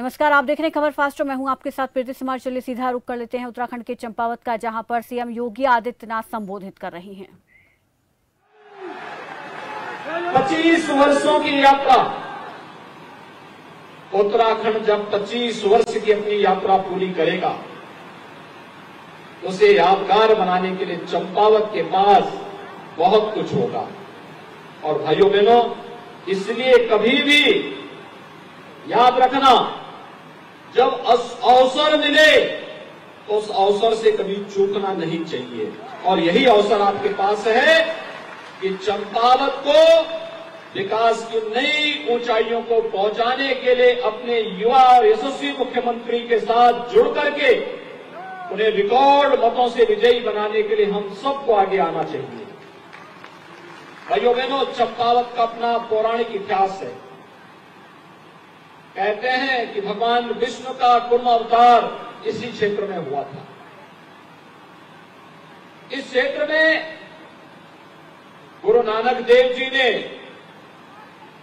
नमस्कार, आप देख रहे हैं खबर फास्ट। मैं हूं आपके साथ प्रीति सिमार। चलिए सीधा रुख कर लेते हैं उत्तराखंड के चंपावत का, जहां पर सीएम योगी आदित्यनाथ संबोधित कर रहे हैं। 25 वर्षों की यात्रा, उत्तराखंड जब 25 वर्ष की अपनी यात्रा पूरी करेगा, उसे यादगार बनाने के लिए चंपावत के पास बहुत कुछ होगा। और भाइयों बहनों, इसलिए कभी भी याद रखना, जब अवसर मिले तो उस अवसर से कभी चूकना नहीं चाहिए। और यही अवसर आपके पास है कि चंपावत को विकास की नई ऊंचाइयों को पहुंचाने के लिए अपने युवा और यशस्वी मुख्यमंत्री के साथ जुड़ करके उन्हें रिकॉर्ड मतों से विजयी बनाने के लिए हम सबको आगे आना चाहिए। भाइयों बहनों, चंपावत का अपना पौराणिक इतिहास है। कहते हैं कि भगवान विष्णु का कुर्म अवतार इसी क्षेत्र में हुआ था। इस क्षेत्र में गुरु नानक देव जी ने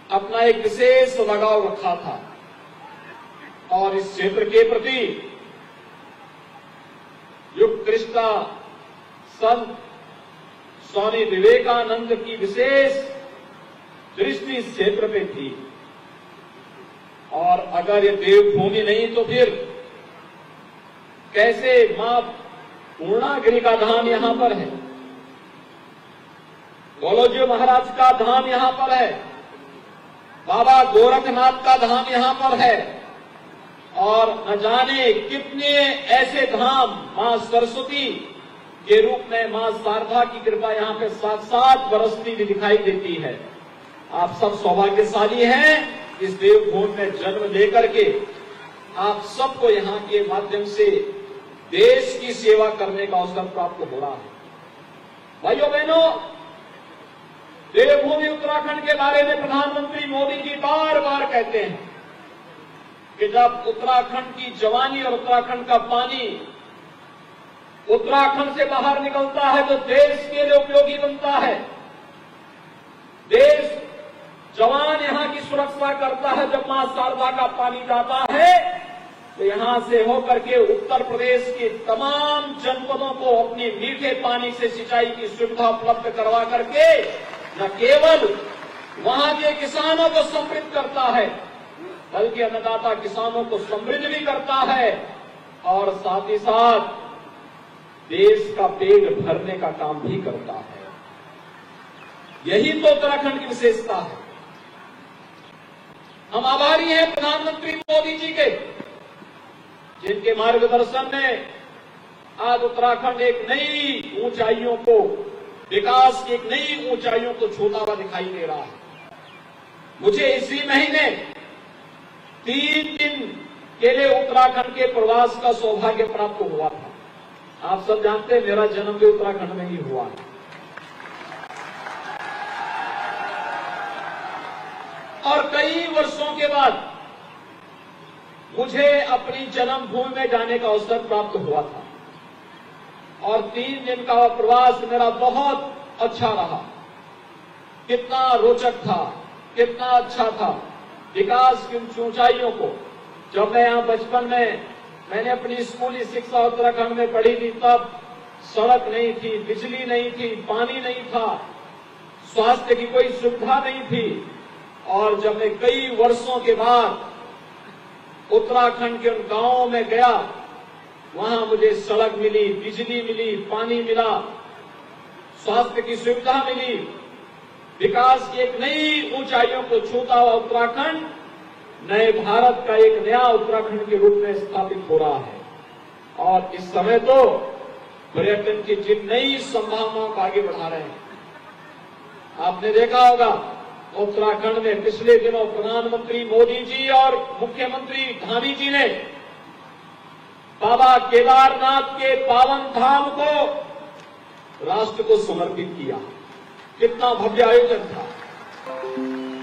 अपना एक विशेष लगाव रखा था और इस क्षेत्र के प्रति युग कृष्णा संत स्वामी विवेकानंद की विशेष दृष्टि इस क्षेत्र में थी। और अगर ये देवभूमि नहीं तो फिर कैसे मां पूर्णागिरि का धाम यहां पर है, गोलोजी महाराज का धाम यहां पर है, बाबा गोरखनाथ का धाम यहां पर है, और न जाने कितने ऐसे धाम मां सरस्वती के रूप में मां शारदा की कृपा यहां पे साथ बरसती भी दिखाई देती है। आप सब सौभाग्यशाली हैं इस देवभूमि में जन्म लेकर के। आप सबको यहाँ के माध्यम से देश की सेवा करने का अवसर प्राप्त हो रहा है। भाइयों बहनों, देवभूमि उत्तराखंड के बारे में प्रधानमंत्री मोदी जी बार बार कहते हैं कि जब उत्तराखंड की जवानी और उत्तराखंड का पानी उत्तराखंड से बाहर निकलता है तो देश के लिए उपयोगी बनता है। देश जवान यहाँ की सुरक्षा करता है। जब मां शारदा का पानी जाता है तो यहां से होकर के उत्तर प्रदेश के तमाम जनपदों को अपनी मीठे पानी से सिंचाई की सुविधा उपलब्ध करवा करके न केवल वहां के किसानों को समृद्ध करता है, बल्कि अन्नदाता किसानों को समृद्ध भी करता है और साथ ही साथ देश का पेट भरने का काम भी करता है। यही तो उत्तराखंड की विशेषता है। हम आभारी हैं प्रधानमंत्री मोदी जी के, जिनके मार्गदर्शन में आज उत्तराखंड एक नई ऊंचाइयों को, विकास की एक नई ऊंचाइयों को छूता हुआ दिखाई दे रहा है। मुझे इसी महीने 3 दिन के लिए उत्तराखंड के प्रवास का सौभाग्य प्राप्त हुआ था। आप सब जानते हैं मेरा जन्म भी उत्तराखंड में ही हुआ है। और कई वर्षों के बाद मुझे अपनी जन्मभूमि में जाने का अवसर प्राप्त हुआ था और 3 दिन का प्रवास मेरा बहुत अच्छा रहा। कितना रोचक था, कितना अच्छा था। विकास की ऊंचाइयों को, जब मैं यहां बचपन में मैंने अपनी स्कूली शिक्षा उत्तराखंड में पढ़ी थी, तब सड़क नहीं थी, बिजली नहीं थी, पानी नहीं था, स्वास्थ्य की कोई सुविधा नहीं थी। और जब मैं कई वर्षों के बाद उत्तराखंड के उन गांवों में गया, वहां मुझे सड़क मिली, बिजली मिली, पानी मिला, स्वास्थ्य की सुविधा मिली। विकास की एक नई ऊंचाइयों को छूता हुआ उत्तराखंड नए भारत का एक नया उत्तराखंड के रूप में स्थापित हो रहा है। और इस समय तो पर्यटन की जिन नई संभावनाओं को आगे बढ़ा रहे हैं। आपने देखा होगा उत्तराखंड में पिछले दिनों प्रधानमंत्री मोदी जी और मुख्यमंत्री धामी जी ने बाबा केदारनाथ के पावन धाम को राष्ट्र को समर्पित किया। कितना भव्य आयोजन था।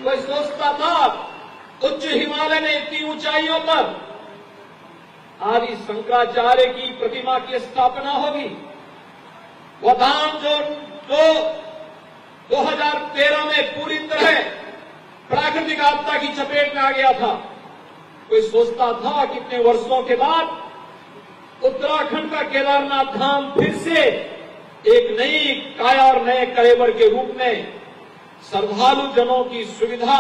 कोई सोचता था उच्च हिमालय में इतनी ऊंचाइयों पर आदि शंकराचार्य की प्रतिमा की स्थापना होगी। वह धाम जो 2013 में पूरी तरह प्राकृतिक आपदा की चपेट में आ गया था, कोई सोचता था कितने वर्षों के बाद उत्तराखंड का केदारनाथ धाम फिर से एक नई काया और नए कलेवर के रूप में श्रद्धालु जनों की सुविधा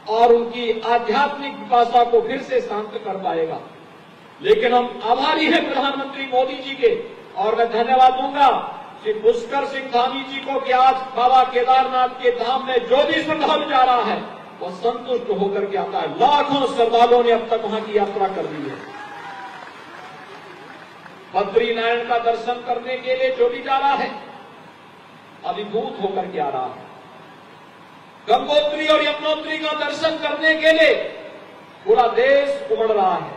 और उनकी आध्यात्मिक पिपासा को फिर से शांत कर पाएगा। लेकिन हम आभारी हैं प्रधानमंत्री मोदी जी के, और मैं धन्यवाद दूंगा श्री पुष्कर सिंह धामी जी को कि आज बाबा केदारनाथ के धाम में जो भी श्रद्धालु जा रहा है वह संतुष्ट होकर के आता है। लाखों श्रद्धालुओं ने अब तक वहां की यात्रा कर ली है। बद्रीनारायण का दर्शन करने के लिए जो भी जा रहा है अभिभूत होकर के आ रहा है। गंगोत्री और यमुनोत्री का दर्शन करने के लिए पूरा देश उमड़ रहा है,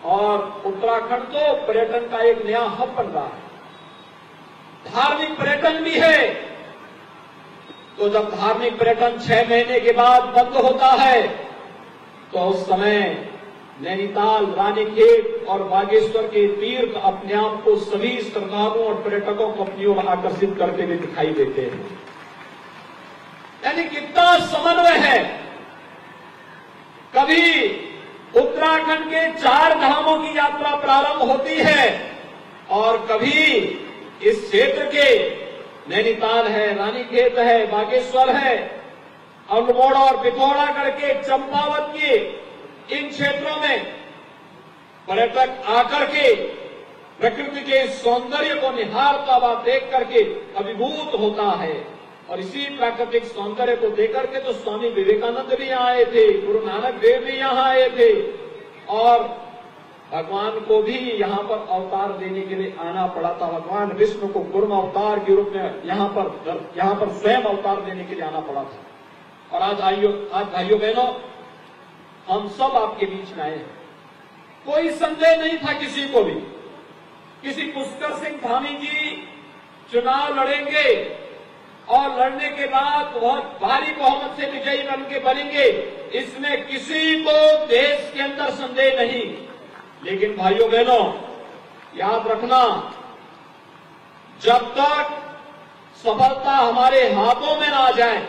और उत्तराखंड तो पर्यटन का एक नया हब बन रहा है। धार्मिक पर्यटन भी है, तो जब धार्मिक पर्यटन 6 महीने के बाद बंद होता है तो उस समय नैनीताल, रानीखेत और बागेश्वर के तीर्थ अपने आप को सभी श्रद्धालुओं और पर्यटकों को अपनी ओर आकर्षित करते हुए दिखाई देते हैं। यानी कितना समन्वय है। कभी उत्तराखंड के 4 धामों की यात्रा प्रारंभ होती है और कभी इस क्षेत्र के नैनीताल है, रानीखेत है, बागेश्वर है, अल्मोड़ा और पिथौरागढ़ के चंपावत के इन क्षेत्रों में पर्यटक आकर के प्रकृति के सौंदर्य को निहारता हुआ देख करके अभिभूत होता है। और इसी प्राकृतिक सौंदर्य को देख करके तो स्वामी विवेकानंद भी यहाँ आए थे, गुरु नानक देव भी यहाँ आए थे, और भगवान को भी यहाँ पर अवतार देने के लिए आना पड़ा था। भगवान विष्णु को कुर्म अवतार के रूप में यहाँ पर स्वयं अवतार देने के लिए आना पड़ा था। और आज भाइयों बहनों, हम सब आपके बीच में आए हैं। कोई संदेह नहीं था किसी को भी, किसी पुष्कर सिंह धामी जी चुनाव लड़ेंगे और लड़ने के बाद बहुत भारी बहुमत से विजयी बन के बनेंगे, इसमें किसी को देश के अंदर संदेह नहीं। लेकिन भाइयों बहनों, याद रखना, जब तक सफलता हमारे हाथों में ना आ जाए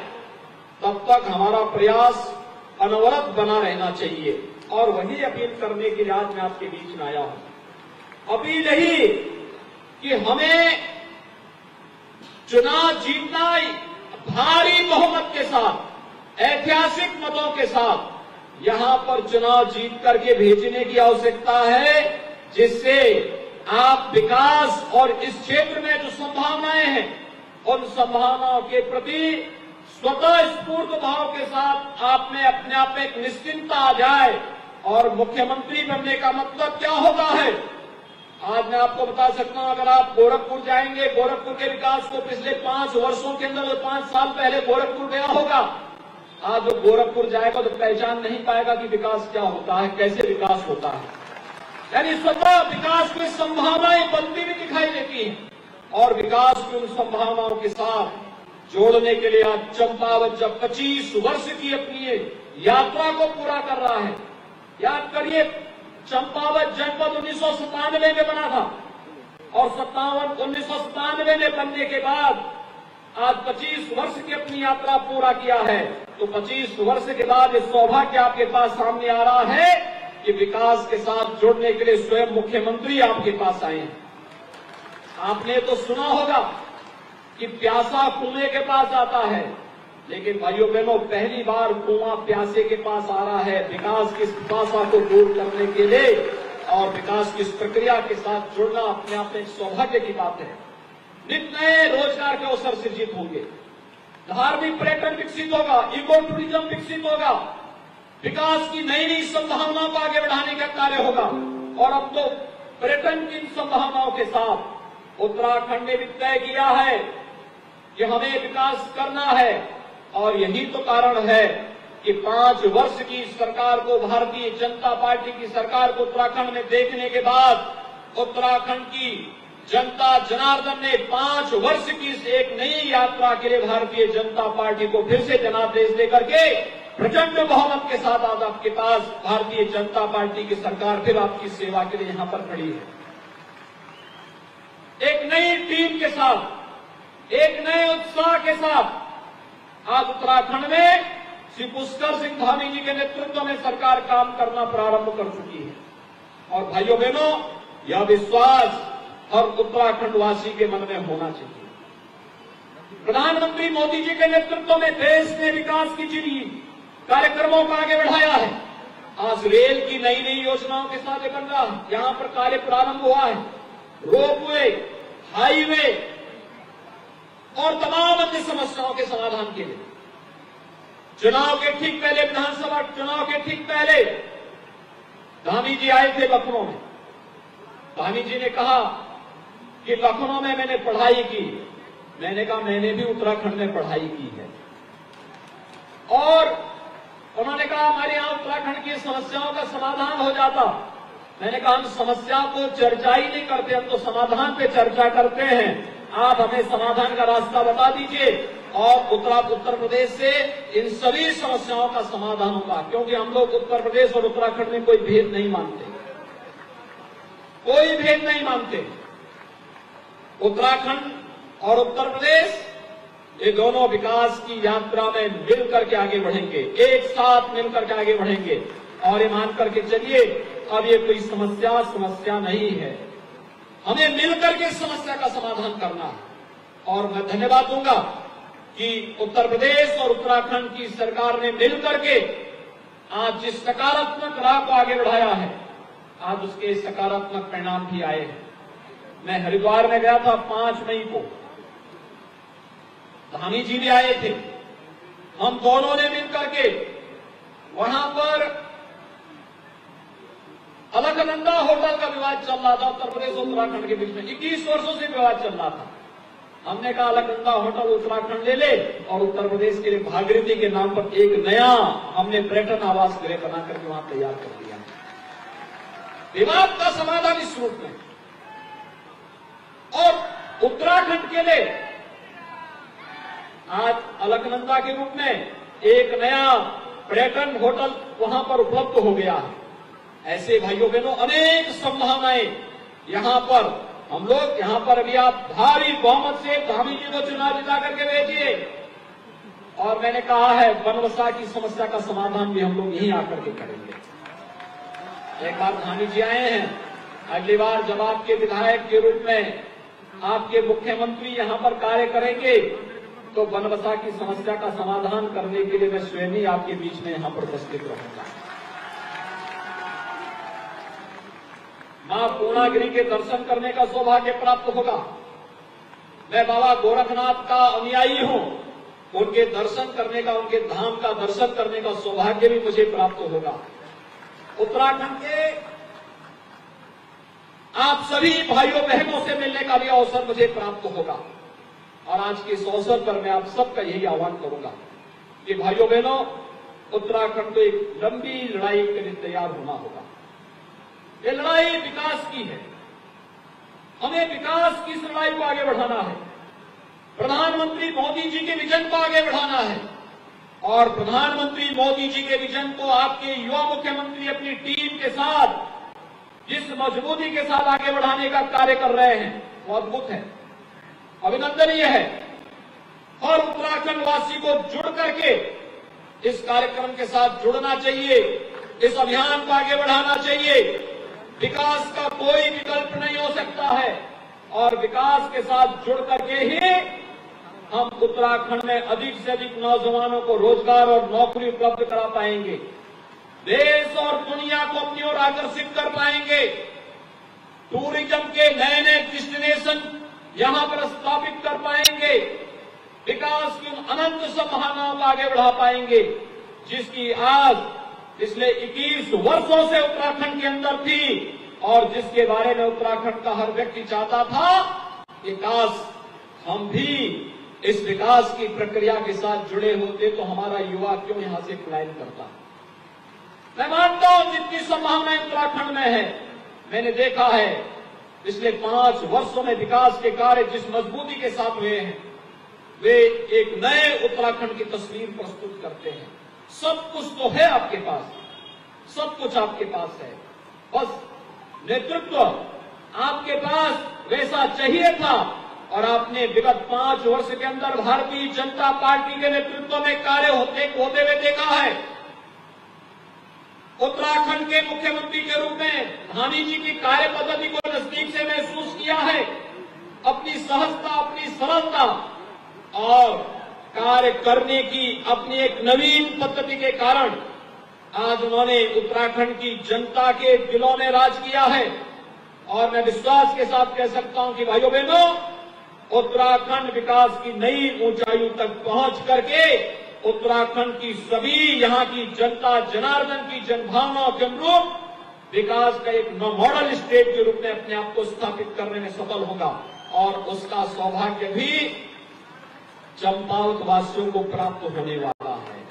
तब तक हमारा प्रयास अनवरत बना रहना चाहिए। और वही अपील करने के लिए आज मैं आपके बीच में आया हूं। अपील यही कि हमें चुनाव जीतना भारी बहुमत के साथ, ऐतिहासिक मतों के साथ यहां पर चुनाव जीत करके भेजने की आवश्यकता है, जिससे आप विकास और इस क्षेत्र में जो संभावनाएं हैं उन संभावनाओं के प्रति स्वतः स्फूर्त भाव के साथ आप में अपने आप में एक निश्चिंतता आ जाए। और मुख्यमंत्री बनने का मतलब क्या होता है, आज मैं आपको बता सकता हूं। अगर आप गोरखपुर जाएंगे, गोरखपुर के विकास को पिछले 5 वर्षों के अंदर, 5 साल पहले गोरखपुर गया होगा, आज जो गोरखपुर जाएगा तो पहचान नहीं पाएगा कि विकास क्या होता है, कैसे विकास होता है। यानी स्वतः विकास की संभावनाएं बनती भी दिखाई देती हैं, और विकास की उन संभावनाओं के साथ जोड़ने के लिए आज चंपावत जब 25 वर्ष की अपनी यात्रा को पूरा कर रहा है। याद करिए, चंपावत जनपद 1997 में बना था, और 1997 में बनने के बाद आज 25 वर्ष की अपनी यात्रा पूरा किया है। तो 25 वर्ष के बाद इस सौभाग्य आपके पास सामने आ रहा है कि विकास के साथ जुड़ने के लिए स्वयं मुख्यमंत्री आपके पास आए हैं। आपने तो सुना होगा कि प्यासा कुएं के पास आता है, लेकिन भाइयों बहनों, पहली बार कुआं प्यासे के पास आ रहा है विकास की पिपासा को दूर करने के लिए। और विकास की इस प्रक्रिया के साथ जुड़ना अपने आप में एक सौभाग्य की बात है। नित नए रोजगार के अवसर सृजित होंगे, धार्मिक पर्यटन विकसित होगा, इको टूरिज्म विकसित होगा, विकास की नई नई संभावनाओं को आगे बढ़ाने का कार्य होगा। और अब तो पर्यटन की संभावनाओं के साथ उत्तराखंड ने भी तय किया है कि हमें विकास करना है। और यही तो कारण है कि 5 वर्ष की सरकार को, भारतीय जनता पार्टी की सरकार को उत्तराखंड में देखने के बाद उत्तराखंड की जनता जनार्दन ने 5 वर्ष की इस एक नई यात्रा के लिए भारतीय जनता पार्टी को फिर से जनादेश देकर के प्रचंड बहुमत के साथ आज आपके पास भारतीय जनता पार्टी की सरकार फिर आपकी सेवा के लिए यहां पर खड़ी है। एक नई टीम के साथ, एक नए उत्साह के साथ आज उत्तराखंड में श्री पुष्कर सिंह धामी जी के नेतृत्व में सरकार काम करना प्रारंभ कर चुकी है। और भाइयों बहनों, यह विश्वास हर उत्तराखंड वासी के मन में होना चाहिए। प्रधानमंत्री मोदी जी के नेतृत्व में देश ने विकास की जिन कार्यक्रमों को आगे बढ़ाया है, आज रेल की नई नई योजनाओं के साथ बन रहा है, यहां पर कार्य प्रारंभ हुआ है, रोपवे, हाईवे और तमाम अन्य समस्याओं के समाधान के लिए। चुनाव के ठीक पहले, विधानसभा चुनाव के ठीक पहले धामी जी आए थे लखनऊ में। धामी जी ने कहा कि लखनऊ में मैंने पढ़ाई की। मैंने कहा मैंने भी उत्तराखंड में पढ़ाई की है। और उन्होंने कहा हमारे यहां उत्तराखंड की समस्याओं का समाधान हो जाता। मैंने कहा हम समस्या को चर्चा ही नहीं करते, हम तो समाधान पे चर्चा करते हैं। आप हमें समाधान का रास्ता बता दीजिए और उत्तर प्रदेश से इन सभी समस्याओं का समाधान होगा, क्योंकि हम लोग उत्तर प्रदेश और उत्तराखंड में कोई भेद नहीं मानते, कोई भेद नहीं मानते। उत्तराखंड और उत्तर प्रदेश ये दोनों विकास की यात्रा में मिलकर के आगे बढ़ेंगे, एक साथ मिलकर के आगे बढ़ेंगे। और ये मान करके चलिए, अब ये कोई समस्या नहीं है, हमें मिलकर के इस समस्या का समाधान करना है। और मैं धन्यवाद दूंगा कि उत्तर प्रदेश और उत्तराखंड की सरकार ने मिलकर के आज जिस सकारात्मक राह को आगे बढ़ाया है, आज उसके सकारात्मक परिणाम भी आए हैं। मैं हरिद्वार में गया था 5 मई को, धामी जी भी आए थे। हम दोनों ने मिलकर के वहां पर अलकनंदा होटल का विवाद चल रहा था उत्तर प्रदेश और उत्तराखंड के बीच में, 21 वर्षों से विवाद चल रहा था। हमने कहा अलकनंदा होटल उत्तराखंड ले ले और उत्तर प्रदेश के लिए भागीरथी के नाम पर एक नया हमने पर्यटन आवास गृह बना करके वहां तैयार कर दिया। विवाद का समाधान इस रूप में। और उत्तराखंड के लिए आज अलकनंदा के रूप में एक नया पर्यटन होटल वहां पर उपलब्ध हो गया है। ऐसे भाइयों बहनों अनेक संभावनाएं यहां पर, हम लोग यहां पर अभी आप भारी बहुमत से धामी जी को चुनाव जिता करके भेजिए। और मैंने कहा है बनबसा की समस्या का समाधान भी हम लोग यहीं आकर के करेंगे। एक बार धामी जी आए हैं, अगली बार जब आपके विधायक के रूप में आपके मुख्यमंत्री यहां पर कार्य करेंगे तो बनबसा की समस्या का समाधान करने के लिए मैं स्वयं ही आपके बीच में यहां पर उपस्थित रहूंगा। मां पूर्णागिरी के दर्शन करने का सौभाग्य प्राप्त होगा। मैं बाबा गोरखनाथ का अनुयायी हूं, उनके दर्शन करने का, उनके धाम का दर्शन करने का सौभाग्य भी मुझे प्राप्त होगा। उत्तराखंड के आप सभी भाइयों बहनों से मिलने का भी अवसर मुझे प्राप्त होगा। और आज के इस अवसर पर मैं आप सबका यही आह्वान करूंगा कि भाइयों बहनों, उत्तराखंड को एक लंबी लड़ाई के लिए तैयार होना होगा। ये लड़ाई विकास की है, हमें विकास की इस लड़ाई को आगे बढ़ाना है। प्रधानमंत्री मोदी जी के विजन को आगे बढ़ाना है और प्रधानमंत्री मोदी जी के विजन को आपके युवा मुख्यमंत्री अपनी टीम के साथ जिस मजबूती के साथ आगे बढ़ाने का कार्य कर रहे हैं वो अद्भुत है, अभिनंदनीय है। और उत्तराखंड वासी को जुड़ करके इस कार्यक्रम के साथ जुड़ना चाहिए, इस अभियान को आगे बढ़ाना चाहिए। विकास का कोई विकल्प नहीं हो सकता है और विकास के साथ जुड़ करके ही हम उत्तराखंड में अधिक से अधिक नौजवानों को रोजगार और नौकरी उपलब्ध करा पाएंगे, देश और दुनिया को अपनी ओर आकर्षित कर पाएंगे, टूरिज्म के नए नए डेस्टिनेशन यहां पर स्थापित कर पाएंगे, विकास की अनंत संभावनाओं को आगे बढ़ा पाएंगे जिसकी आज पिछले 21 वर्षों से उत्तराखंड के अंदर थी और जिसके बारे में उत्तराखंड का हर व्यक्ति चाहता था कि काश हम भी इस विकास की प्रक्रिया के साथ जुड़े होते तो हमारा युवा क्यों यहां से पलायन करता। मैं मानता हूं जितनी संभावनाएं उत्तराखंड में है, मैंने देखा है पिछले 5 वर्षों में विकास के कार्य जिस मजबूती के साथ हुए हैं वे एक नए उत्तराखंड की तस्वीर प्रस्तुत करते हैं। सब कुछ तो है आपके पास, सब कुछ आपके पास है, बस नेतृत्व आपके पास वैसा चाहिए था और आपने विगत 5 वर्ष के अंदर भारतीय जनता पार्टी के नेतृत्व में कार्य होते हुए देखा है। उत्तराखंड के मुख्यमंत्री के रूप में धामी जी की कार्य पद्धति को नजदीक से महसूस किया है। अपनी सहजता, अपनी सरलता और कार्य करने की अपनी एक नवीन पद्धति के कारण आज उन्होंने उत्तराखंड की जनता के दिलों में राज किया है। और मैं विश्वास के साथ कह सकता हूं कि भाइयों बहनों, उत्तराखंड विकास की नई ऊंचाइयों तक पहुंच करके उत्तराखंड की सभी यहां की जनता जनार्दन की जनभावनाओं के अनुरूप विकास का एक मॉडल स्टेट के रूप में अपने आप को स्थापित करने में सफल होगा। और उसका सौभाग्य भी चंपावत वासियों को प्राप्त होने वाला है,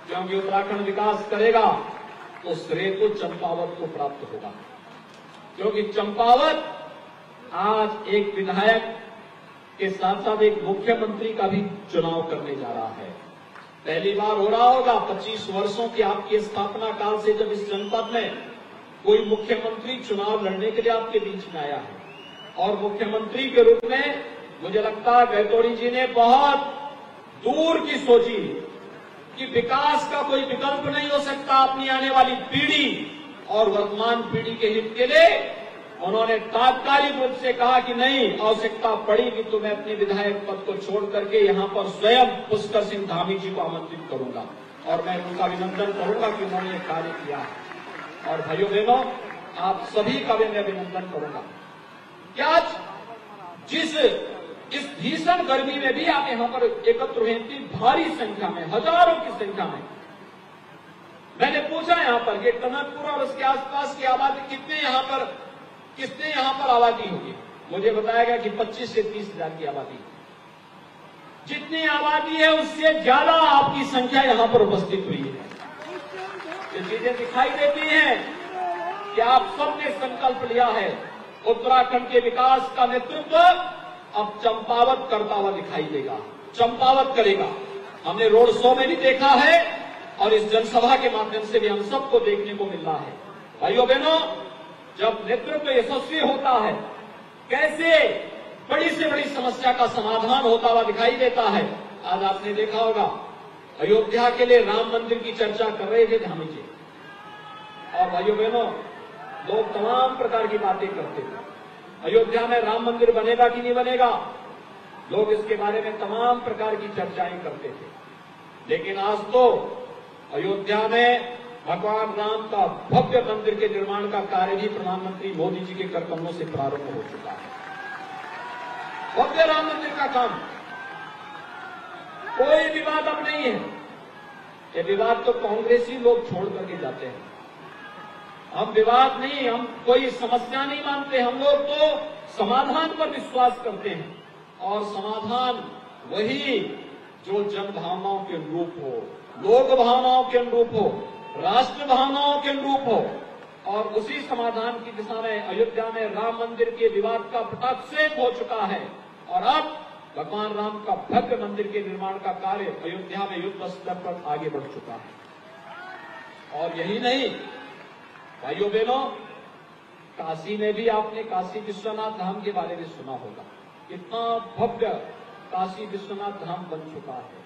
क्योंकि उत्तराखंड विकास करेगा तो श्रेय तो चंपावत को प्राप्त होगा। क्योंकि चंपावत आज एक विधायक के साथ साथ एक मुख्यमंत्री का भी चुनाव करने जा रहा है। पहली बार हो रहा होगा 25 वर्षों की आपकी स्थापना काल से, जब इस जनपद में कोई मुख्यमंत्री चुनाव लड़ने के लिए आपके बीच में आया है। और मुख्यमंत्री के रूप में मुझे लगता है गहतोड़ी जी ने बहुत दूर की सोची कि विकास का कोई विकल्प नहीं हो सकता अपनी आने वाली पीढ़ी और वर्तमान पीढ़ी के हित के लिए। उन्होंने तात्कालिक रूप से कहा कि नहीं, आवश्यकता पड़ेगी तो मैं अपने विधायक पद को छोड़ करके यहां पर स्वयं पुष्कर सिंह धामी जी को आमंत्रित करूंगा और मैं उनका अभिनंदन करूंगा कि उन्होंने ये कार्य किया है। और भाइयों बहनों, आप सभी का भी मैं अभिनंदन करूंगा कि आज इस भीषण गर्मी में भी आप यहां पर एकत्र हुए, इतनी भारी संख्या में, हजारों की संख्या में। मैंने पूछा यहां पर कि टनकपुर और उसके आसपास की आबादी कितने यहां पर आबादी होगी। मुझे बताया गया कि 25 से 30 हजार की आबादी। जितनी आबादी है उससे ज्यादा आपकी संख्या यहां पर उपस्थित हुई है। ये चीजें दिखाई देती हैं कि आप सबने संकल्प लिया है उत्तराखंड के विकास का नेतृत्व अब चंपावत करता हुआ दिखाई देगा, चंपावत करेगा। हमने रोड शो में भी देखा है और इस जनसभा के माध्यम से भी हम सबको देखने को मिल रहा है। भाइयों बहनों, जब नेतृत्व यशस्वी होता है, कैसे बड़ी से बड़ी समस्या का समाधान होता हुआ दिखाई देता है। आज आपने देखा होगा अयोध्या के लिए राम मंदिर की चर्चा कर रहे थे धामी जी, और भाइयों बहनों, लोग तमाम प्रकार की बातें करते थे। अयोध्या में राम मंदिर बनेगा कि नहीं बनेगा, लोग इसके बारे में तमाम प्रकार की चर्चाएं करते थे। लेकिन आज तो अयोध्या में भगवान राम का भव्य मंदिर के निर्माण का कार्य भी प्रधानमंत्री मोदी जी के करकमलों से प्रारंभ हो चुका है। भव्य राम मंदिर का काम, कोई विवाद अब नहीं है। ये विवाद तो कांग्रेसी लोग छोड़ करके जाते हैं। हम विवाद नहीं, हम कोई समस्या नहीं मानते। हम लोग तो समाधान पर विश्वास करते हैं, और समाधान वही जो जन भावनाओं के अनुरूप हो, लोक भावनाओं के अनुरूप हो, राष्ट्र भावनाओं के अनुरूप हो। और उसी समाधान की दिशा में अयोध्या में राम मंदिर के विवाद का पटाक्षेप हो चुका है, और अब भगवान राम का भव्य मंदिर के निर्माण का कार्य अयोध्या में युद्ध स्तर पर आगे बढ़ चुका है। और यही नहीं भाइयों बहनों, काशी में भी आपने काशी विश्वनाथ धाम के बारे में सुना होगा। कितना भव्य काशी विश्वनाथ धाम बन चुका है।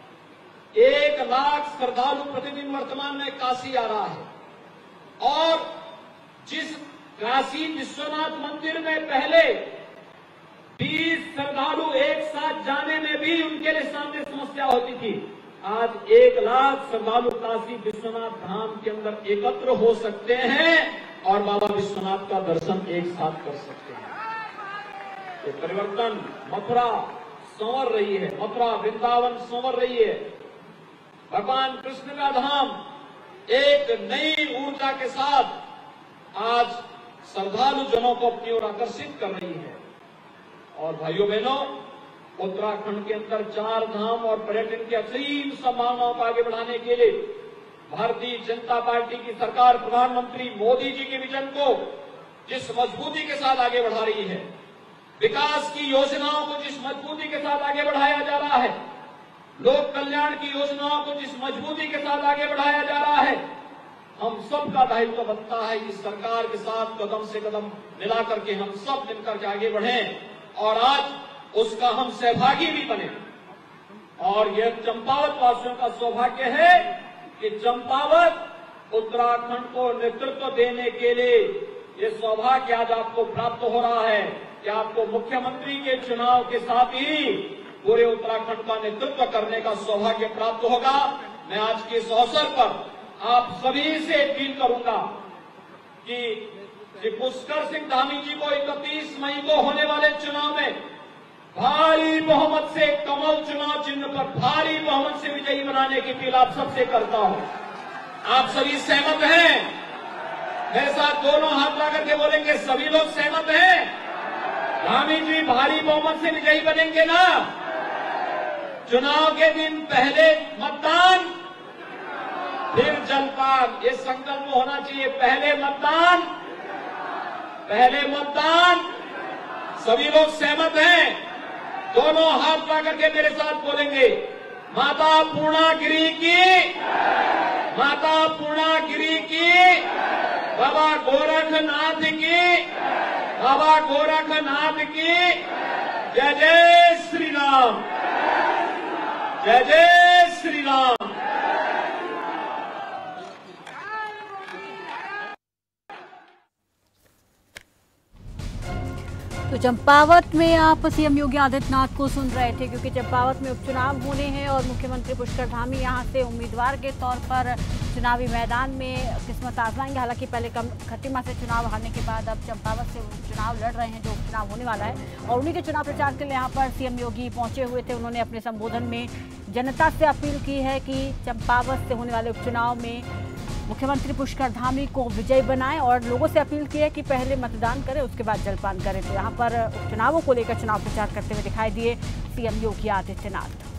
1 लाख श्रद्धालु प्रतिदिन वर्तमान में काशी आ रहा है। और जिस काशी विश्वनाथ मंदिर में पहले 20 श्रद्धालु एक साथ जाने में भी उनके लिए सामने समस्या होती थी, आज 1 लाख श्रद्धालु काशी विश्वनाथ धाम के अंदर एकत्र हो सकते हैं और बाबा विश्वनाथ का दर्शन एक साथ कर सकते हैं। ये परिवर्तन मथुरा संवर रही है, मथुरा वृंदावन संवर रही है। भगवान कृष्ण का धाम एक नई ऊर्जा के साथ आज श्रद्धालु जनों को अपनी ओर आकर्षित कर रही है। और भाइयों बहनों, उत्तराखंड के अंदर 4 धाम और पर्यटन की असीम संभावनाओं को आगे बढ़ाने के लिए भारतीय जनता पार्टी की सरकार प्रधानमंत्री मोदी जी के विजन को जिस मजबूती के साथ आगे बढ़ा रही है, विकास की योजनाओं को जिस मजबूती के साथ आगे बढ़ाया जा रहा है, लोक कल्याण की योजनाओं को जिस मजबूती के साथ आगे बढ़ाया जा रहा है, हम सबका दायित्व बनता है कि सरकार के साथ कदम से कदम मिला करके हम सब मिलकर के आगे बढ़ें और आज उसका हम सहभागी भी बने। और यह चंपावत वासियों का सौभाग्य है कि चंपावत उत्तराखंड को नेतृत्व देने के लिए ये सौभाग्य आज आपको प्राप्त हो रहा है कि आपको मुख्यमंत्री के चुनाव के साथ ही पूरे उत्तराखंड का नेतृत्व करने का सौभाग्य प्राप्त होगा। मैं आज के इस अवसर पर आप सभी से अपील करूंगा कि श्री पुष्कर सिंह धामी जी को 31 मई को होने वाले चुनाव में भारी बहुमत से कमल चुनाव चिन्ह पर भारी बहुमत से विजयी बनाने की अपील आप सबसे करता हूं। आप सभी सहमत हैं? मेरे साथ दोनों हाथ ला करके बोलेंगे, सभी लोग सहमत हैं? धामी जी भारी बहुमत से विजयी बनेंगे ना? चुनाव के दिन पहले मतदान फिर जलपान, ये संकल्प होना चाहिए। पहले मतदान। सभी लोग सहमत हैं? दोनों हाथ ला करके मेरे साथ बोलेंगे, माता पूर्णागिरी की, माता पूर्णागिरी की, बाबा गोरखनाथ की, बाबा गोरखनाथ की। जय जय श्री राम, जय जय श्री राम। तो चंपावत में आप सीएम योगी आदित्यनाथ को सुन रहे थे, क्योंकि चंपावत में उपचुनाव होने हैं और मुख्यमंत्री पुष्कर धामी यहां से उम्मीदवार के तौर पर चुनावी मैदान में किस्मत आजमाएंगे। हालांकि पहले खट्टिमा से चुनाव हारने के बाद अब चंपावत से चुनाव लड़ रहे हैं, जो उपचुनाव होने वाला है। और उन्हीं के चुनाव प्रचार के लिए यहाँ पर सीएम योगी पहुंचे हुए थे। उन्होंने अपने संबोधन में जनता से अपील की है कि चंपावत से होने वाले उपचुनाव में मुख्यमंत्री पुष्कर धामी को विजयी बनाएं और लोगों से अपील की है कि पहले मतदान करें, उसके बाद जलपान करें। तो यहाँ पर उपचुनावों को लेकर चुनाव प्रचार करते हुए दिखाई दिए सीएम योगी आदित्यनाथ।